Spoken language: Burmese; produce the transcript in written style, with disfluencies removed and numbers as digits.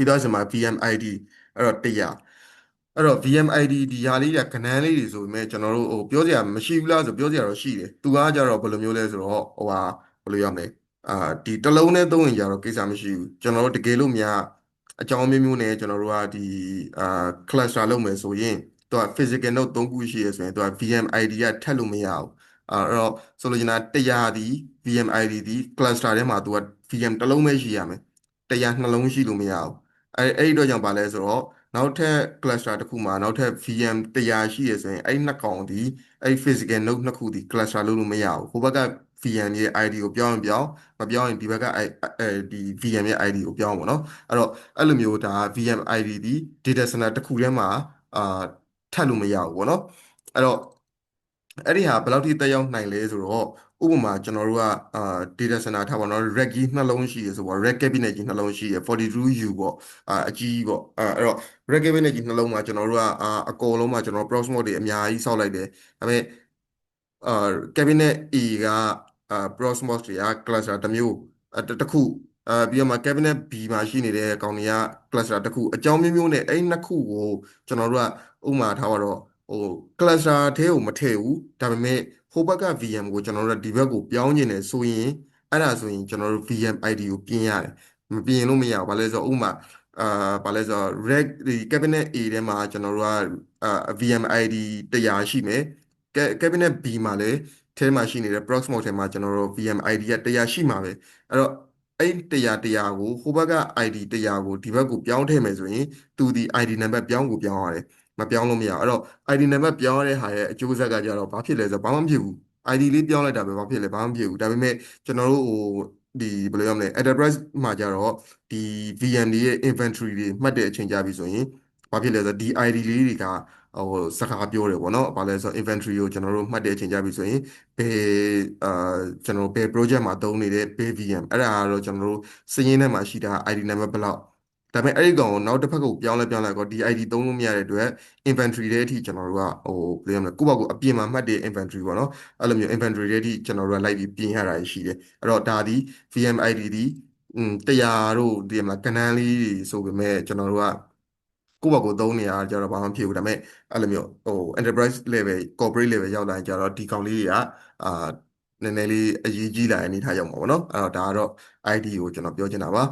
ပြီးတော့ကျွန်မ VMID အဲ့တော့100အဲ့တော့ VMID ဒီဟာလေးတွေကကဏ္ဍလေးတွေဆိုပေမဲ့ကျွန်တော်တို့ဟိုပြောစရာမရှိဘူးလားဆိုပြောစရာတော့ရှိတယ်သူကကြတော့ဘယ်လိုမျိုးလဲဆိုတော့ဟိုဟာဘယ်လိုရမလဲဒီတစ်လုံးနဲ့သုံးရင်ကြတော့ကိစ္စမရှိဘူးကျွန်တော်တို့တကယ်လို့များအကြောင်းမျိုးမျိုးနဲ့ကျွန်တော်တို့ကဒီအာ cluster လုပ်မယ်ဆိုရင်သူက physical node 3ခုရှိရဆိုရင်သူက VMID ကထပ်လို့မရဘူးအဲ့တော့ဆိုလိုချင်တာ100ဒီ VMID ဒီ cluster ထဲမှာသူက VM တစ်လုံးပဲရှိရမယ်100နှလုံးရှိလို့မရဘူးအဲ့ဒီတော့ကြောင့်ပါလဲဆိုတော့နောက်ထပ် cluster တစ်ခုမှာနောက်ထပ် VM 100ရှိရဆိုရင်အဲ့နှစ်ကောင်ဒီအဲ့ physical node နှစ်ခုဒီ cluster လုပ်လို့မရဘူးဟိုဘက်က VM ရဲ့ ID ကိုပြောင်းရင်ပြောင်းမပြောင်းရင်ဒီဘက်ကဒီ VM ရဲ့ ID ကိုပြောင်းပါတော့အဲ့တော့အဲ့လိုမျိုးဒါ VM ID ဒီ data center တစ်ခုထဲမှာအာထပ်လို့မရဘူးပေါ့နော်အဲ့တော့အဲ့ဒီဟာဘယ်လောက်ထိတက်ရောက်နိုင်လဲဆိုတော့ဥပမာကျွန်တော်တို့ကအာ data center ထားပါတော့ rack ကြီးနှလုံးရှိရဆိုတော့ rack cabinet ကြီးနှလုံးရှိရ 42U ပေါ့အကြီးပေါ့အဲ့တော့ rack cabinet ကြီးနှလုံးမှာကျွန်တော်တို့ကအကုန်လုံးမှာကျွန်တော် Proxmox တွေအများကြီးစောက်လိုက်တယ်ဒါပေမဲ့အာ cabinet A ကProxmox တွေက cluster တစ်မျိုးတစ်ခုပြီးတော့မှ cabinet B မှာရှိနေတဲ့ကောင်တွေက cluster တစ်ခုအကြောင်းမျိုးမျိုးနဲ့အဲ့နှစ်ခုကိုကျွန်တော်တို့ကဥပမာထားပါတော့ဟို cluster ထဲကိုမထည့်ဘူးဒါပေမဲ့ဟိုဘက်က VM ကိုကျွန်တော်တို့ကဒီဘက်ကိုပြောင်းကျင်တယ်ဆိုရင်အဲ့ဒါဆိုရင်ကျွန်တော်တို့ VM ID ကိုပြင်ရတယ်မပြင်လို့မရဘူးဘာလဲဆိုတော့ဥပမာဘာလဲဆိုတော့ rack ဒီ cabinet A ထဲမှာကျွန်တော်တို့ကVM ID 100ရှိမယ် cabinet B မှာလည်းထဲမှာရှိနေတဲ့ Proxmox ထဲမှာကျွန်တော်တို့ VM ID က100ရှိမှာပဲအဲ့တော့အဲ့100ကိုဟိုဘက်က ID 100ကိုဒီဘက်ကိုပြောင်းထည့်မယ်ဆိုရင်သူဒီ ID နံပါတ်ပြောင်းကိုပြောင်းရတယ်မပြောင်းလို့မရဘူးအဲ့တော့ ID နံပါတ်ပြောင်းရတဲ့ဟာရဲ့အကျိုးဆက်ကကြတော့ဘာဖြစ်လဲဆိုတော့ဘာမှမဖြစ်ဘူး ID လေးပြောင်းလိုက်တာပဲဘာဖြစ်လဲဘာမှမဖြစ်ဘူးဒါပေမဲ့ကျွန်တော်တို့ဟိုဒီဘယ်လိုရမလဲ enterprise မှာကြတော့ဒီ VM တွေရဲ့ inventory တွေမှတ်တဲ့အချိန်ကြပြီဆိုရင်ဘာဖြစ်လဲဆိုတော့ဒီ ID လေးတွေကဟိုစကားပြောတယ်ပေါ့နော်ဘာလဲဆိုတော့ inventory ကိုကျွန်တော်တို့မှတ်တဲ့အချိန်ကြပြီဆိုရင်ဘယ်အာကျွန်တော်တို့ဘယ် project မှာသုံးနေတဲ့ဘယ် VM အဲ့ဒါကတော့ကျွန်တော်တို့စာရင်းထဲမှာရှိတာ ID နံပါတ်ဘယ်လောက်ဒါပေမဲ့အဲ့ဒီကောင်ကိုနောက်တစ်ဖက်ကိုပြောင်းလဲပြောင်းလဲကောဒီ ID သုံးလို့မရတဲ့အတွက် inventory တွေအထိကျွန်တော်တို့ကဟိုဘယ်လိုရမလဲကိုယ့်ဘာကိုအပြင်မှာမှတ်တဲ့ inventory ပေါ့နော်အဲ့လိုမျိုး inventory တွေအထိကျွန်တော်တို့ကလိုက်ပြီးပြင်ရတာရှိတယ်အဲ့တော့ဒါဒီ VMID ဒီ100တို့ဒီမှာကဏ္ဍလေးတွေဆိုပေမဲ့ကျွန်တော်တို့ကကိုယ့်ဘာကိုသုံးနေရကြတော့ဘာမှမဖြစ်ဘူးဒါပေမဲ့အဲ့လိုမျိုးဟို enterprise level corporate level ရောက်လာရင်ကြတော့ဒီကောင်လေးတွေကအာနည်းနည်းလေးအရေးကြီးလာတဲ့အနေထားရောက်မှာပေါ့နော်အဲ့တော့ဒါကတော့ ID ကိုကျွန်တော်ပြောချင်တာပါ